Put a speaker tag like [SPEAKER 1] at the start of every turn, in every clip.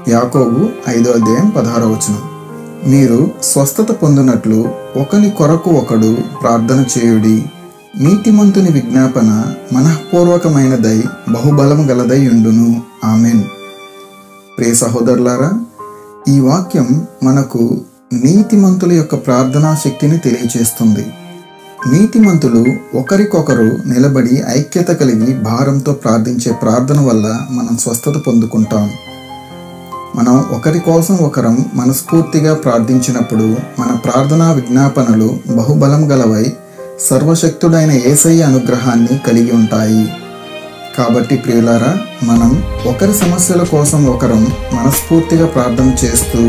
[SPEAKER 1] యాకోబు 5:16. మీరు స్వస్థత పొందినట్లు ఒకని కొరకు ఒకడు ప్రార్థన చేయుడి. నీతిమంతుని విజ్ఞాపన మనఃపూర్వకమైనదై బహుబలము గలదై ఉండును. ఆమెన్. ప్రియ సహోదరులారా, ఈ వాక్యం మనకు నీతిమంతుల యొక్క ప్రార్థనా శక్తిని తెలియచేస్తుంది. నీతిమంతులు ఒకరికొకరు నిలబడి ఐక్యత కలిగి భారంతో ప్రార్థించే ప్రార్థన వల్ల మనం స్వస్థత పొందుకుంటాం. మనం ఒకరి కోసం ఒకరం మనస్ఫూర్తిగా ప్రార్థించినప్పుడు మన ప్రార్థనా విజ్ఞాపనలు బహుబలం గలవై సర్వశక్తుడైన యేసయ్య అనుగ్రహాన్ని కలిగి ఉంటాయి. కాబట్టి ప్రియులారా, మనం ఒకరి సమస్యల కోసం ఒకరం మనస్ఫూర్తిగా ప్రార్థన చేస్తూ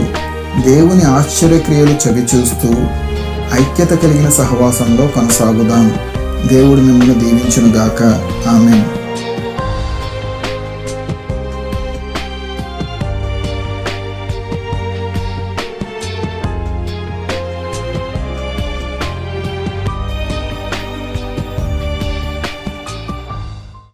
[SPEAKER 1] దేవుని ఆశ్చర్యక్రియలు చవిచూస్తూ ఐక్యత కలిగిన సహవాసంలో కొనసాగుదాం. దేవుడు మిమ్మల్ని దీవించునుగాక. ఆమేన్.